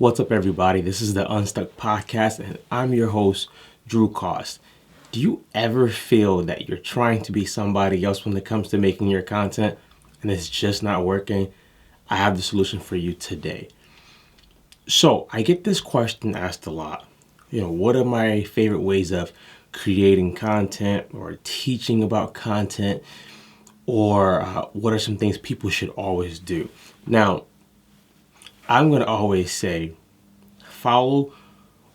What's up, everybody? This is the Unstuck Podcast, and I'm your host, Drew Cost. Do you ever feel that you're trying to be somebody else when it comes to making your content and it's just not working? I have the solution for you today. So, I get this question asked a lot. What are my favorite ways of creating content or teaching about content? Or what are some things people should always do? Now, I'm going to always say, follow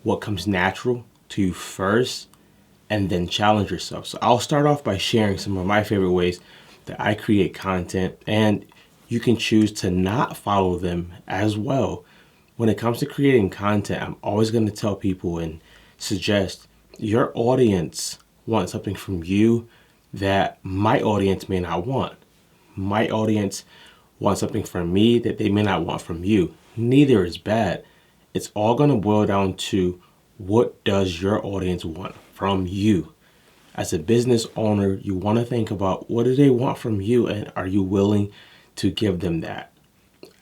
what comes natural to you first and then challenge yourself. So I'll start off by sharing some of my favorite ways that I create content, and you can choose to not follow them as well. When it comes to creating content, I'm always going to tell people and suggest your audience wants something from you that my audience may not want. My audience wants something from me that they may not want from you. Neither is bad. It's all going to boil down to what does your audience want from you. As a business owner, you want to think about what do they want from you and are you willing to give them that?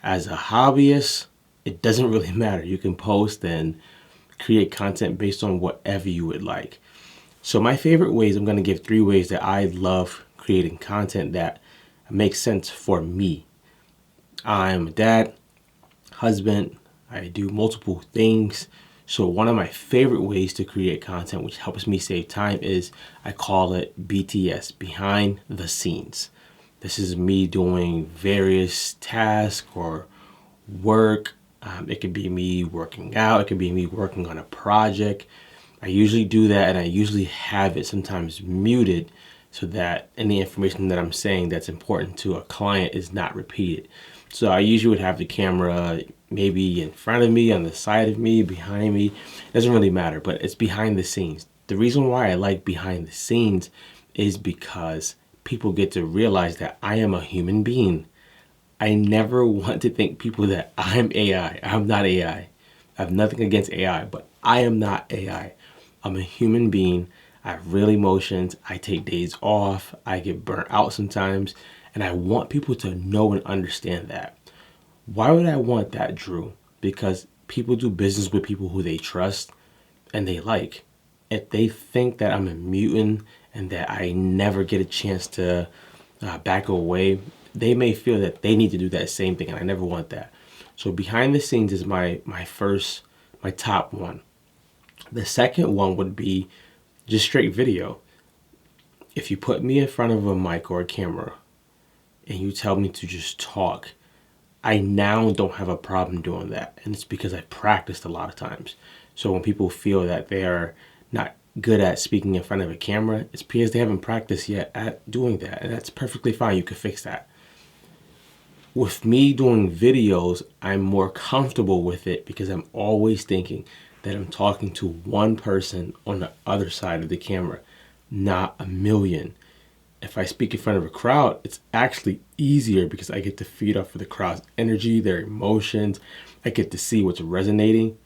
As a hobbyist, it doesn't really matter. You can post and create content based on whatever you would like. So my favorite ways, I'm going to give 3 ways that I love creating content that makes sense for me. I'm a dad, husband, I do multiple things. So one of my favorite ways to create content, which helps me save time, is I call it BTS, behind the scenes. This is me doing various tasks or work. It could be me working out. It could be me working on a project. I usually do that, and I usually have it sometimes muted so that any information that I'm saying that's important to a client is not repeated. So I usually would have the camera maybe in front of me, on the side of me, behind me. It doesn't really matter, but it's behind the scenes. The reason why I like behind the scenes is because people get to realize that I am a human being. I never want to think people that I'm AI. I'm not AI. I have nothing against AI, but I am not AI. I'm a human being. I have real emotions. I take days off. I get burnt out sometimes. And I want people to know and understand that. Why would I want that, Drew? Because people do business with people who they trust and they like. If they think that I'm a mutant and that I never get a chance to back away, they may feel that they need to do that same thing, and I never want that. So behind the scenes is my top one. The second one would be just straight video. If you put me in front of a mic or a camera and you tell me to just talk, I now don't have a problem doing that. And it's because I practiced a lot of times. So when people feel that they are not good at speaking in front of a camera, it's because they haven't practiced yet at doing that. And that's perfectly fine. You can fix that. With me doing videos, I'm more comfortable with it because I'm always thinking that I'm talking to one person on the other side of the camera, not a million. If I speak in front of a crowd, it's actually easier because I get to feed off of the crowd's energy, their emotions. I get to see what's resonating.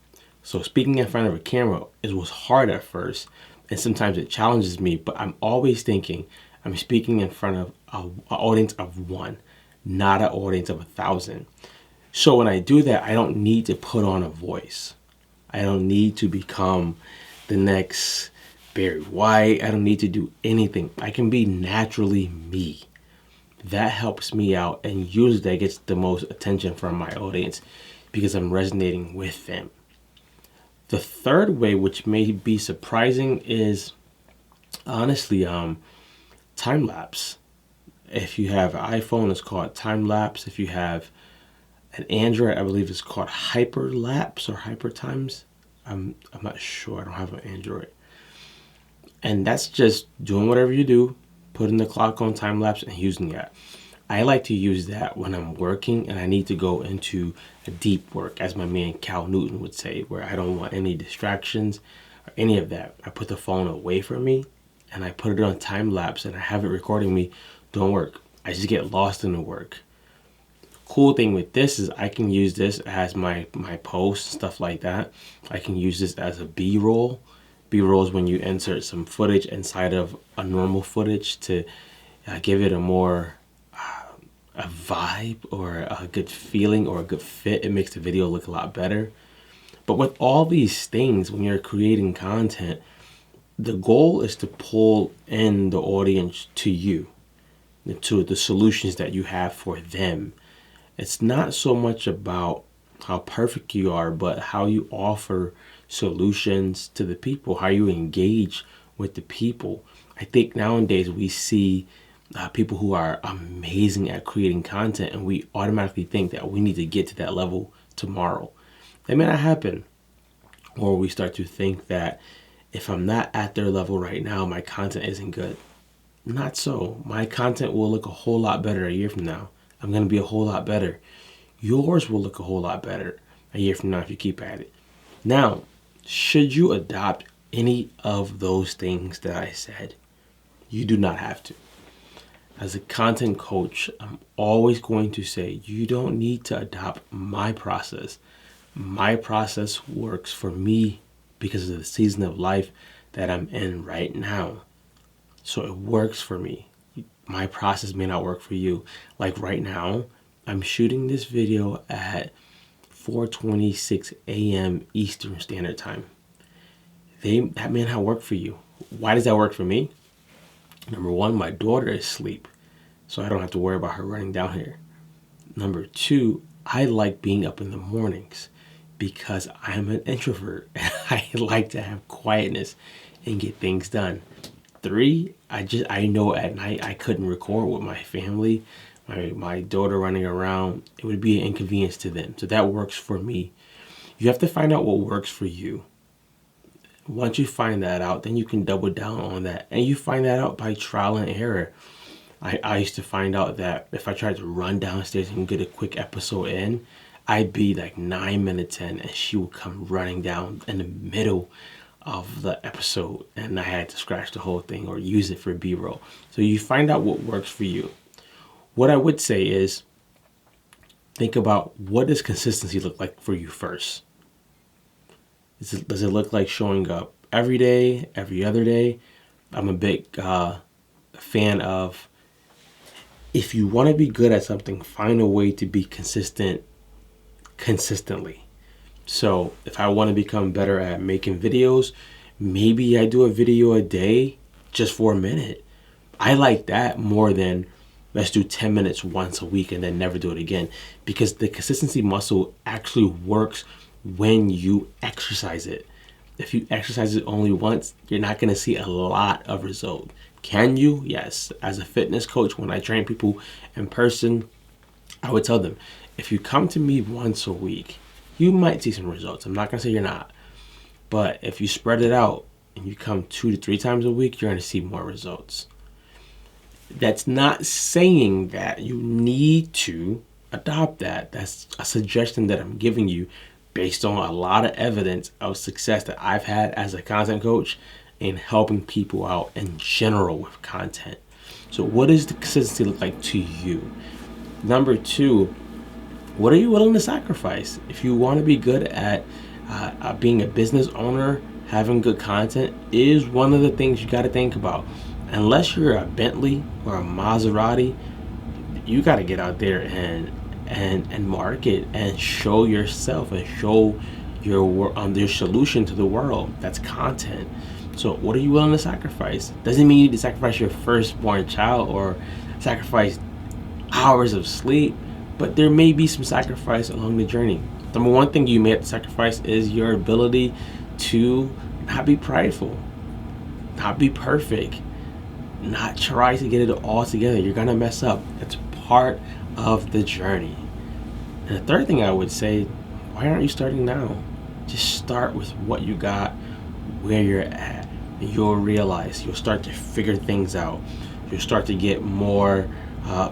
So speaking in front of a camera was hard at first, and sometimes it challenges me, but I'm always thinking I'm speaking in front of an audience of one, not an audience of 1,000. So when I do that, I don't need to put on a voice. I don't need to become the next Barry White. I don't need to do anything. I can be naturally me. That helps me out, and usually that gets the most attention from my audience because I'm resonating with them. The third way, which may be surprising, is honestly time lapse. If you have an iPhone, it's called time lapse. If you have an Android, I believe it's called hyperlapse or hypertimes. I'm not sure. I don't have an Android. And that's just doing whatever you do, putting the clock on time lapse and using that. I like to use that when I'm working and I need to go into a deep work, as my man Cal Newton would say, where I don't want any distractions or any of that. I put the phone away from me and I put it on time lapse and I have it recording me doing work. I just get lost in the work. Cool thing with this is I can use this as my post, stuff like that. I can use this as a B-roll. B-roll is when you insert some footage inside of a normal footage to give it a more a vibe or a good feeling or a good fit. It makes the video look a lot better. But with all these things, when you're creating content, the goal is to pull in the audience to you, to the solutions that you have for them. It's not so much about how perfect you are, but how you offer solutions to the people, how you engage with the people. I think nowadays we see people who are amazing at creating content, and we automatically think that we need to get to that level tomorrow. That may not happen. Or we start to think that if I'm not at their level right now, my content isn't good. Not so. My content will look a whole lot better a year from now. I'm going to be a whole lot better. Yours will look a whole lot better a year from now if you keep at it. Now, should you adopt any of those things that I said? You do not have to. As a content coach, I'm always going to say you don't need to adopt my process. My process works for me because of the season of life that I'm in right now. So it works for me. My process may not work for you. Like right now, I'm shooting this video at 4:26 a.m. Eastern Standard Time. That may not work for you. Why does that work for me? Number one, my daughter is asleep, so I don't have to worry about her running down here. Number two, I like being up in the mornings because I'm an introvert. I like to have quietness and get things done. Three, I know at night I couldn't record with my family, my daughter running around. It would be an inconvenience to them. So that works for me. You have to find out what works for you. Once you find that out, then you can double down on that. And you find that out by trial and error. I used to find out that if I tried to run downstairs and get a quick episode in, I'd be like 9 minutes in and she would come running down in the middle of the episode and I had to scratch the whole thing or use it for B-roll. So you find out what works for you. What I would say is think about, what does consistency look like for you first? Does it look like showing up every day, every other day? I'm a big fan of, if you want to be good at something, find a way to be consistent consistently. So if I want to become better at making videos, maybe I do a video a day just for a minute. I like that more than let's do 10 minutes once a week and then never do it again, because the consistency muscle actually works when you exercise it. If you exercise it only once, you're not going to see a lot of result. Can you? Yes. As a fitness coach, when I train people in person, I would tell them, if you come to me once a week, you might see some results. I'm not going to say you're not. But if you spread it out and you come 2 to 3 times a week, you're going to see more results. That's not saying that you need to adopt that. That's a suggestion that I'm giving you based on a lot of evidence of success that I've had as a content coach in helping people out in general with content. So what does the consistency look like to you? Number 2, what are you willing to sacrifice? If you want to be good at being a business owner, having good content is one of the things you got to think about. Unless you're a Bentley or a Maserati, you got to get out there and market and show yourself and show your solution to the world. That's content. So what are you willing to sacrifice? Doesn't mean you need to sacrifice your firstborn child or sacrifice hours of sleep, but there may be some sacrifice along the journey. Number one thing you may have to sacrifice is your ability to not be prideful, not be perfect, not try to get it all together. You're gonna mess up. It's part of the journey. And the third thing I would say, why aren't you starting now? Just start with what you got, where you're at. And you'll realize, you'll start to figure things out. You'll start to get more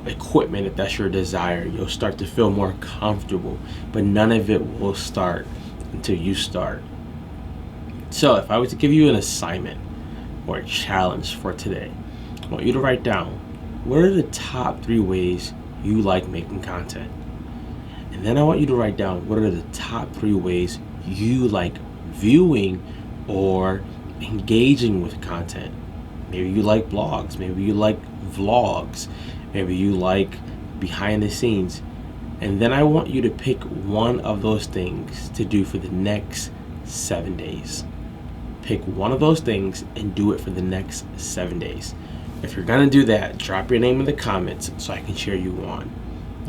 equipment if that's your desire. You'll start to feel more comfortable, but none of it will start until you start. So if I was to give you an assignment or a challenge for today, I want you to write down, what are the top 3 ways you like making content? And then I want you to write down, what are the top 3 ways you like viewing or engaging with content? Maybe you like blogs, maybe you like vlogs, maybe you like behind the scenes. And then I want you to pick one of those things to do for the next 7 days. Pick one of those things and do it for the next 7 days. If you're gonna do that, drop your name in the comments so I can cheer you on.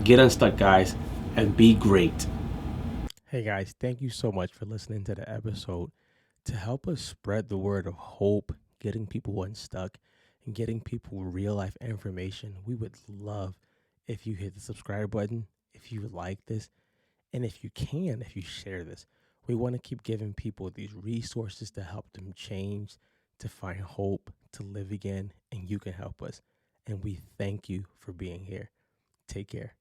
Get unstuck, guys, and be great. Hey guys, thank you so much for listening to the episode. To help us spread the word of hope, getting people unstuck, and getting people real life information, we would love if you hit the subscribe button, if you like this, and if you share this. We want to keep giving people these resources to help them change, to find hope, to live again, and you can help us. And we thank you for being here. Take care.